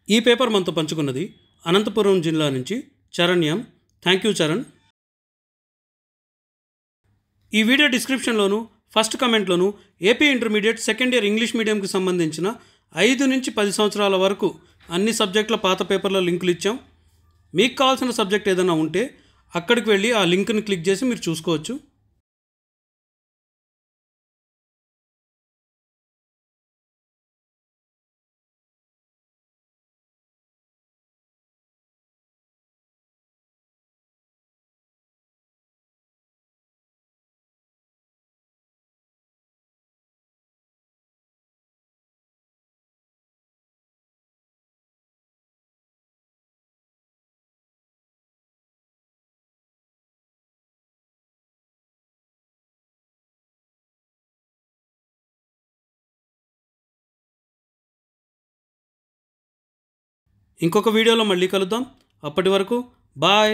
ఈ పేపర్ మనతో పంచుకున్నది అనంతపురం జిల్లా నుంచి చరణ్యం. Thank you Charan. ఈ వీడియో డిస్క్రిప్షన్లోను ఫస్ట్ కమెంట్లోను AP intermediate second year English మీడియంకి సంబంధించిన 5 నుంచి 10 సంవత్సరాల వరకు అన్ని సబ్జెక్టుల పాత పేపర్ల లింకులు ఇచ్చాం. మీకు కావాల్సిన సబ్జెక్ట్ ఏదైనా ఉంటే అక్కడికి వెళ్ళి ఆ లింక్ని క్లిక్ చేసి మీరు చూసుకోవచ్చు. ఇంకొక వీడియోలో మళ్ళీ కలుద్దాం. అప్పటి వరకు బాయ్.